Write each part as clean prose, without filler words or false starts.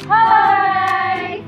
Halo guys.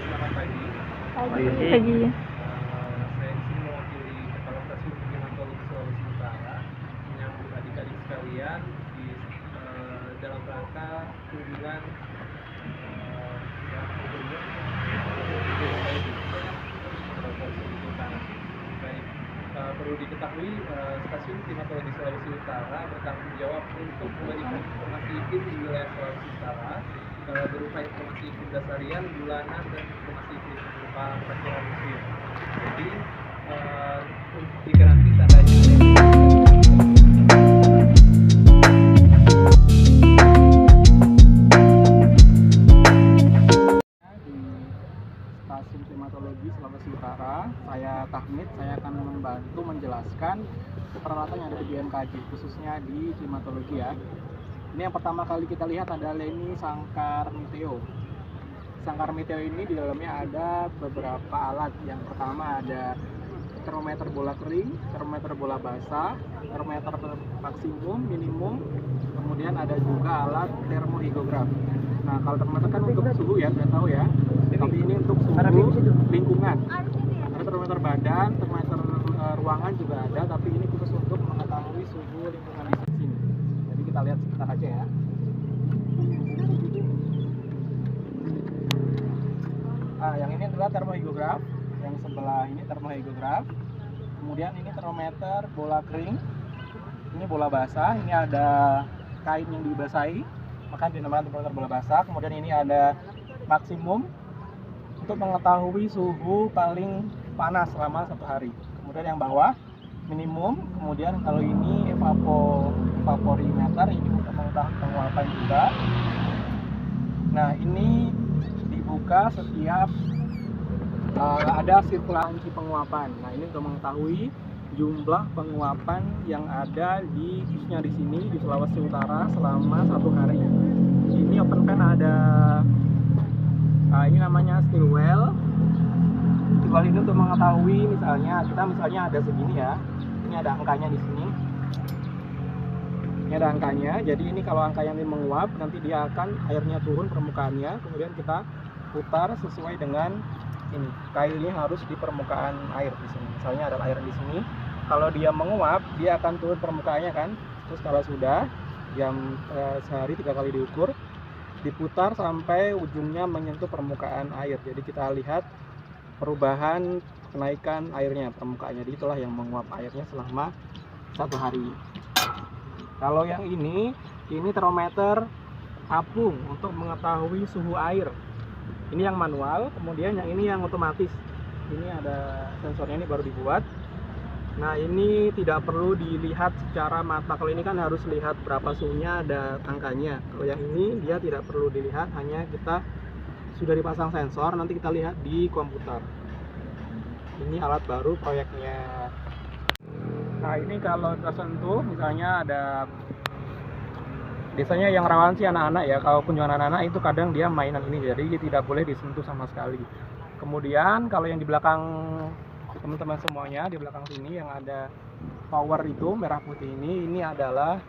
Selamat pagi. Pagi. Saya di sini mewakili Kepala Stasiun Klimatologi Sulawesi Utara menyambut adik-adik sekalian di dalam rangka kunjungan yang berikutnya Sulawesi Utara. Baik, perlu diketahui Stasiun Klimatologi Sulawesi Utara bertanggung jawab untuk memberikan informasi iklim di wilayah Sulawesi Utara berupa informasi iklim dasarian, bulanan, dan informasi iklim berupa perkiraan musim. Jadi jika nanti tandanya Stasiun Klimatologi Sulawesi Utara, saya Tahmid, saya akan membantu menjelaskan peralatan yang ada di BMKG, khususnya di klimatologi ya. Ini yang pertama kali kita lihat adalah ini sangkar meteo. Sangkar meteo ini di dalamnya ada beberapa alat. Yang pertama ada termometer bola kering, termometer bola basah, termometer maksimum, minimum, kemudian ada juga alat termohigograf. Nah, kalau termometer kan untuk suhu ya, sudah tahu ya. Tapi ini untuk suhu lingkungan. Ada termometer badan, termometer ruangan juga ada, tapi ini khusus untuk mengetahui suhu lingkungan di sini. Jadi kita lihat sebentar aja ya. Nah, yang ini adalah termohigograf, yang sebelah ini termohigograf. Kemudian ini termometer bola kering, ini bola basah, ini ada kain yang dibasahi, maka dinamakan termometer bola basah. Kemudian ini ada maksimum untuk mengetahui suhu paling panas selama satu hari. Kemudian yang bawah minimum, kemudian kalau ini evaporimeter, ini untuk mengetahui penguapan juga. Nah, ini dibuka setiap ada sirkulasi penguapan. Nah, ini untuk mengetahui jumlah penguapan yang ada di khususnya di sini di Sulawesi Utara selama satu hari. Ini open pen ada ini namanya steel well. Steel well ini untuk mengetahui misalnya ada segini ya. Ini ada angkanya di sini. Ini ada angkanya. Jadi ini kalau angkanya ini menguap, nanti dia akan airnya turun permukaannya. Kemudian kita putar sesuai dengan ini. Kailnya harus di permukaan air di sini. Misalnya ada air di sini. Kalau dia menguap, dia akan turun permukaannya kan. Terus kalau sudah jam sehari 3 kali diukur, diputar sampai ujungnya menyentuh permukaan air. Jadi kita lihat perubahan kenaikan airnya, permukaannya. Jadi itulah yang menguap airnya selama satu hari. Kalau yang ini termometer apung untuk mengetahui suhu air. Ini yang manual, kemudian yang ini yang otomatis. Ini ada sensornya, ini baru dibuat. Nah, ini tidak perlu dilihat secara mata. Kalau ini kan harus lihat berapa suhunya, ada angkanya. Kalau yang ini dia tidak perlu dilihat, hanya kita sudah dipasang sensor, nanti kita lihat di komputer. Ini alat baru proyeknya. Nah, ini kalau tersentuh, misalnya ada, biasanya yang rawan sih anak-anak ya. Kalau kunjungan anak-anak itu kadang dia mainan ini, jadi tidak boleh disentuh sama sekali. Kemudian kalau yang di belakang teman-teman semuanya, di belakang sini yang ada power itu merah putih ini adalah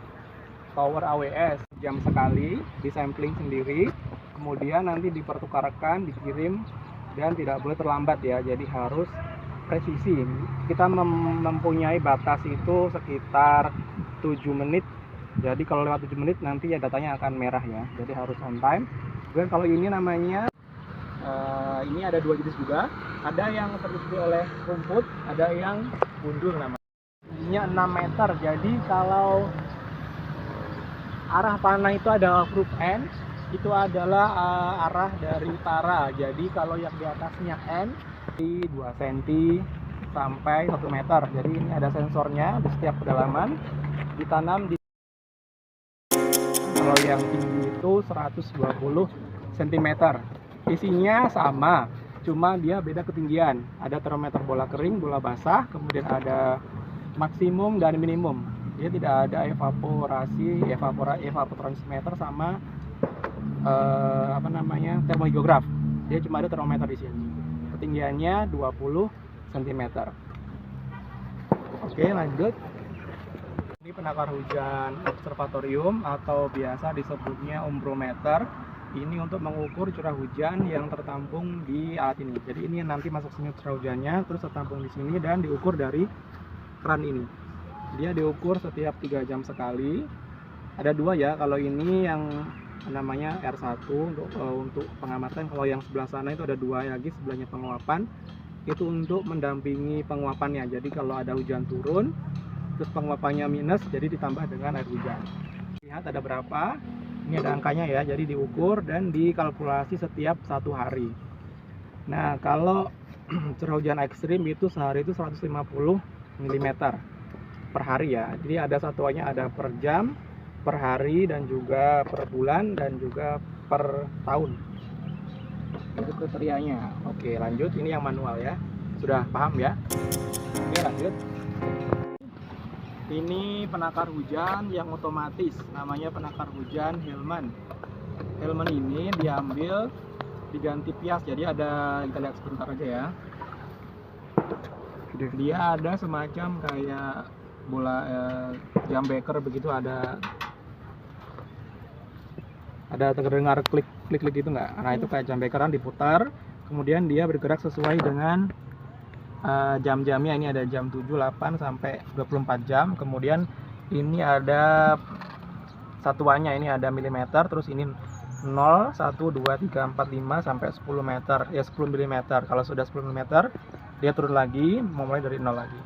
power AWS, jam sekali disampling sendiri, kemudian nanti dipertukarkan, dikirim, dan tidak boleh terlambat ya, jadi harus presisi. Kita mempunyai batas itu sekitar 7 menit, jadi kalau lewat 7 menit nanti ya datanya akan merah ya, jadi harus on time. Kemudian kalau ini namanya ini ada 2 jenis juga, ada yang tertutupi oleh rumput, ada yang mundur namanya. Ininya 6 meter, jadi kalau arah panah itu ada huruf N, itu adalah arah dari utara. Jadi kalau yang di atasnya N, di 2 cm sampai 1 meter. Jadi ini ada sensornya di setiap kedalaman, ditanam di. Kalau yang tinggi itu 120 cm. Isinya sama, cuma dia beda ketinggian. Ada termometer bola kering, bola basah, kemudian ada maksimum dan minimum. Dia tidak ada evapotransmeter sama termohigograf. Dia cuma ada termometer di sini. Ketinggiannya 20 cm. Oke, lanjut. Ini penakar hujan observatorium atau biasa disebutnya umbrometer. Ini untuk mengukur curah hujan yang tertampung di alat ini. Jadi ini nanti masuk sini curah hujannya, terus tertampung di sini dan diukur dari keran ini. Dia diukur setiap 3 jam sekali. Ada 2 ya, kalau ini yang namanya R1 untuk pengamatan. Kalau yang sebelah sana itu ada 2 lagi, sebelahnya penguapan. Itu untuk mendampingi penguapannya. Jadi kalau ada hujan turun, terus penguapannya minus, jadi ditambah dengan air hujan. Lihat ada berapa, ini ada angkanya ya, jadi diukur dan dikalkulasi setiap 1 hari. Nah kalau curah hujan ekstrim itu sehari itu 150 mm per hari ya. Jadi ada satuannya, ada per jam, per hari, dan juga per bulan, dan juga per tahun. Itu kriterianya. Oke lanjut, ini yang manual ya. Sudah paham ya? Oke lanjut. Ini penakar hujan yang otomatis, namanya penakar hujan Hillman. Hillman ini diambil, diganti pias. Jadi ada, kita lihat sebentar aja ya. Dia ada semacam kayak bola jam beker begitu, ada terdengar klik gitu nggak? Nah itu kayak jam bekeran diputar, kemudian dia bergerak sesuai dengan jam-jamnya. Ini ada jam 7, 8 sampai 24 jam. Kemudian ini ada satuannya, ini ada milimeter, terus ini 0, 1, 2, 3, 4, 5 sampai 10 meter. Ya 10 mm. Kalau sudah 10 mm dia turun lagi, mulai dari 0 lagi.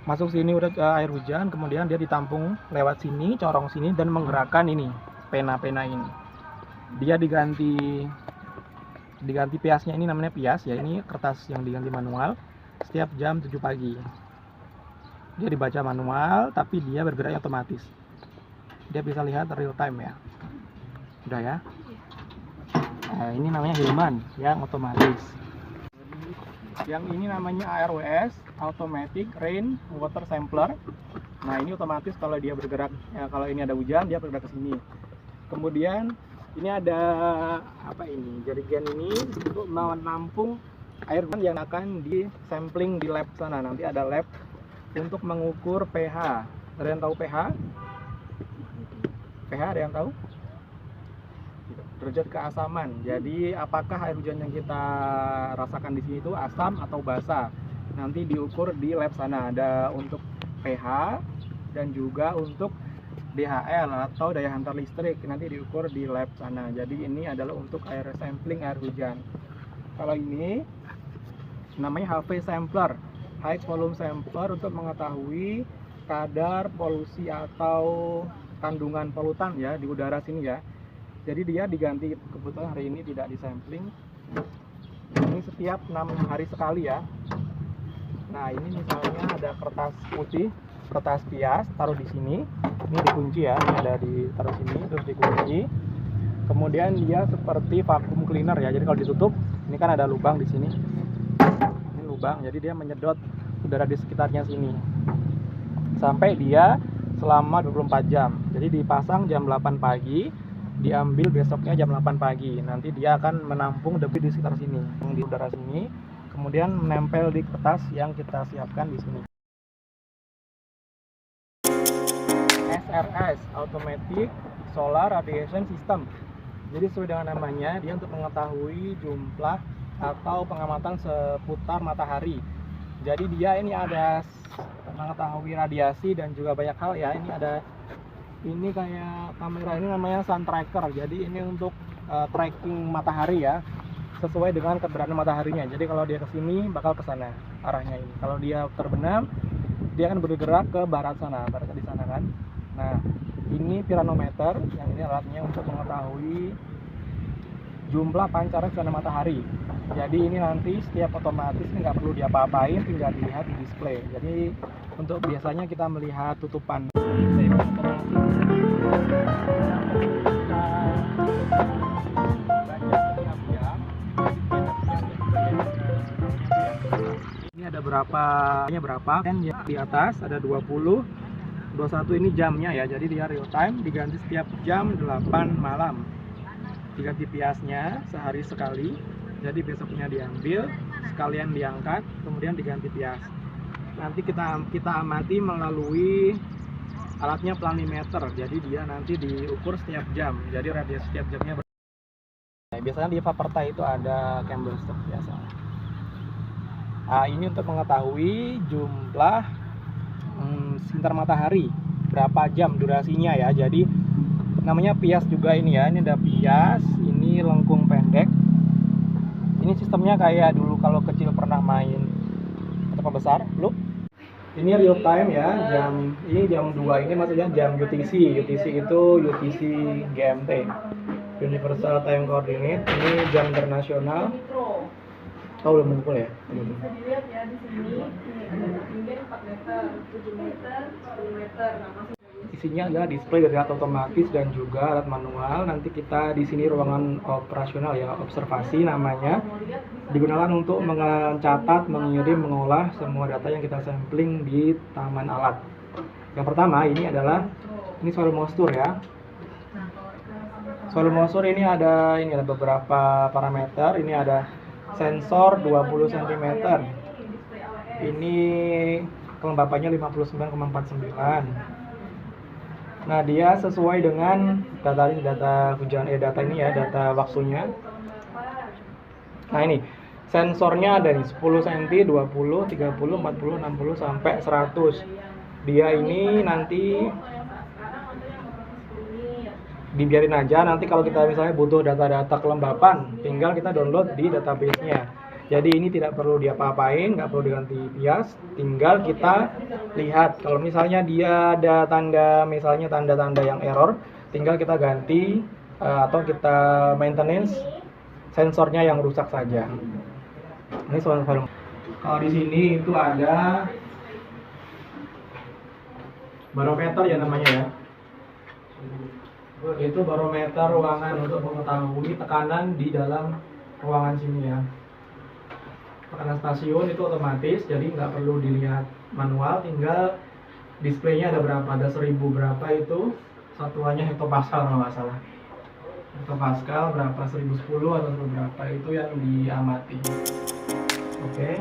Masuk sini udah air hujan, kemudian dia ditampung lewat sini, corong sini, dan menggerakkan ini pena-pena ini. Dia diganti piasnya, ini namanya pias ya, ini kertas yang diganti manual setiap jam 7 pagi. Dia dibaca manual tapi dia bergerak otomatis. Dia bisa lihat real time ya. Udah ya. Nah, ini namanya Hillman yang otomatis. Yang ini namanya ARWS, Automatic Rain Water Sampler. Nah ini otomatis kalau dia bergerak ya, kalau ini ada hujan dia bergerak ke sini. Kemudian ini ada apa ini? Jerigen ini untuk menampung air yang akan di sampling di lab sana. Nanti ada lab untuk mengukur pH. Ada yang tahu pH? pH ada yang tahu? Derajat keasaman. Jadi apakah air hujan yang kita rasakan di sini itu asam atau basa? Nanti diukur di lab sana. Ada untuk pH dan juga untuk DHL atau daya hantar listrik, nanti diukur di lab sana. Jadi ini adalah untuk air sampling air hujan. Kalau ini namanya HV sampler, high volume sampler, untuk mengetahui kadar polusi atau kandungan polutan ya di udara sini ya. Jadi dia diganti, kebetulan hari ini tidak disampling. Ini setiap 6 hari sekali ya. Nah ini misalnya ada kertas putih, kertas pias, taruh di sini. Ini dikunci ya, ini ada ditaruh sini terus dikunci. Kemudian dia seperti vacuum cleaner ya. Jadi kalau ditutup, ini kan ada lubang di sini. Ini lubang, jadi dia menyedot udara di sekitarnya sini. Sampai dia selama 24 jam. Jadi dipasang jam 8 pagi, diambil besoknya jam 8 pagi. Nanti dia akan menampung debu di sekitar sini, di udara sini. Kemudian menempel di kertas yang kita siapkan di sini. SRS, Automatic Solar Radiation System. Jadi sesuai dengan namanya, dia untuk mengetahui jumlah atau pengamatan seputar matahari. Jadi dia ini ada mengetahui radiasi dan juga banyak hal ya. Ini ada, ini kayak kamera, ini namanya sun tracker. Jadi ini untuk tracking matahari ya, sesuai dengan keberadaan mataharinya. Jadi kalau dia ke sini bakal ke sana arahnya ini. Kalau dia terbenam, dia akan bergerak ke barat sana, barat di sana kan. Nah, ini piranometer, yang ini alatnya untuk mengetahui jumlah pancaran sinar matahari. Jadi ini nanti setiap otomatis, ini nggak perlu diapa-apain, tinggal dilihat di display. Jadi untuk biasanya kita melihat tutupan. Ini ada berapa kan ya, di atas ada 20, 21 ini jamnya ya. Jadi dia real time, diganti setiap jam 8 malam. Diganti piasnya sehari sekali. Jadi besoknya diambil, sekalian diangkat, kemudian diganti pias. Nanti kita amati melalui Alatnya planimeter, jadi dia nanti diukur setiap jam. Jadi radius setiap jamnya biasanya di Vaperta itu ada candlestick biasa. Nah, ini untuk mengetahui jumlah sinar matahari, berapa jam durasinya ya. Jadi namanya pias juga ini ya. Ini ada pias, ini lengkung pendek. Ini sistemnya kayak dulu kalau kecil pernah main atau besar, lu. Ini real time ya, ini jam 2 ini maksudnya jam UTC. UTC itu UTC GMT. Universal Time Coordinate. Ini jam internasional. Oh, belum mengumpul ya? Bisa dilihat ya di sini, ini ada ketinggian 4 meter, 7 meter, 10 meter. Nah, masih isinya adalah display dari alat otomatis dan juga alat manual. Nanti kita di sini ruangan operasional ya, observasi namanya. Digunakan untuk mencatat, mengirim, mengolah semua data yang kita sampling di taman alat. Yang pertama ini adalah soil moisture ya. Soil moisture ini ada beberapa parameter. Ini ada sensor 20 cm. Ini kelembapannya 59,49. Nah, dia sesuai dengan data hujan data ini ya, data waktunya. Nah, ini sensornya ada nih 10 cm, 20, 30, 40, 60 sampai 100. Dia ini nanti dibiarin aja, nanti kalau kita misalnya butuh data-data kelembapan, tinggal kita download di database-nya. Jadi ini tidak perlu diapa-apain, nggak perlu diganti pias, tinggal kita lihat. Kalau misalnya dia ada misalnya tanda-tanda yang error, tinggal kita ganti atau kita maintenance sensornya yang rusak saja. Ini soal kalau di sini itu ada barometer ya namanya ya. Itu barometer ruangan untuk mengetahui tekanan di dalam ruangan sini ya. Tekanan stasiun itu otomatis, jadi nggak perlu dilihat manual, tinggal displaynya ada berapa, ada 1000 berapa itu, satuannya hektopascal kalau nggak salah. Hektopascal berapa, 1010 atau 1000 berapa itu yang diamati. Oke.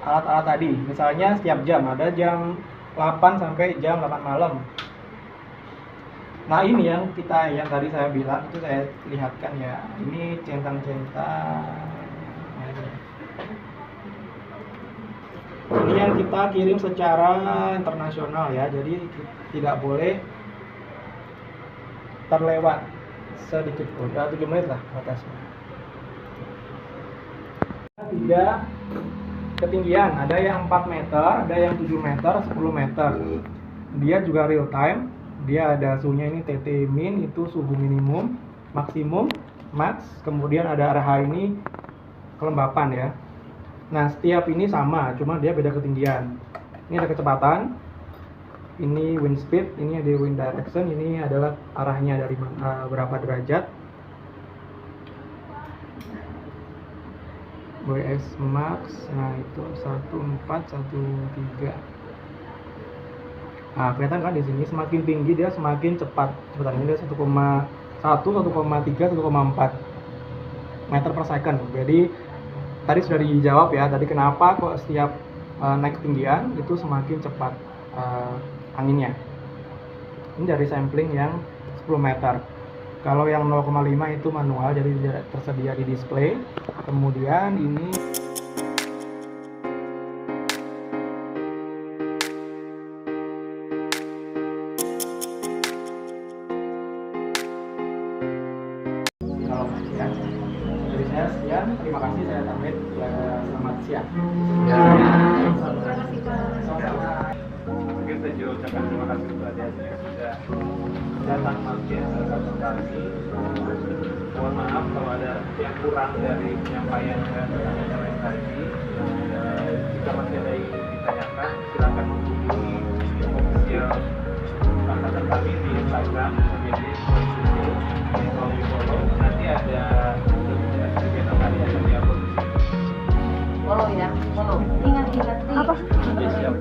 Alat-alat tadi, misalnya setiap jam, ada jam 8 sampai jam 8 malam. Nah, ini yang tadi saya bilang, itu saya lihatkan ya. Ini centang-centang. Ini yang kita kirim secara internasional ya, jadi tidak boleh terlewat sedikit pun. 7 menit lah batasnya. Tiga ketinggian, ada yang 4 meter, ada yang 7 meter, 10 meter. Dia juga real time. Dia ada suhunya ini TT min, itu suhu minimum, maksimum, max, kemudian ada RH ini kelembapan ya. Nah, setiap ini sama, cuma dia beda ketinggian. Ini ada kecepatan, ini wind speed, ini ada wind direction, ini adalah arahnya dari berapa derajat. WS max, nah itu 1413. Nah, kelihatan kan di sini semakin tinggi dia semakin cepat. Kecepatannya dia 1,1, 1,3, 1,4 meter per second. Jadi tadi sudah dijawab ya, tadi kenapa kok setiap naik ketinggian itu semakin cepat anginnya. Ini dari sampling yang 10 meter. Kalau yang 0,5 itu manual, jadi tidak tersedia di display. Kemudian ini ya. Dari saya sekian, terima kasih, saya pamit, selamat siang. Mungkin saya juga ucapkan terima kasih kepada adik-adik yang sudah datang mampir ke kantor kami. Mohon maaf kalau ada yang kurang dari penyampaian dan pertanyaan tadi. Jika masih ada yang ingin ditanyakan, silakan menghubungi official kantor kami di Instagram, menjadi follow. Nanti ada kegiatan tadi yang diupload di sini. follow ya, follow. Ingat. Oke, siap.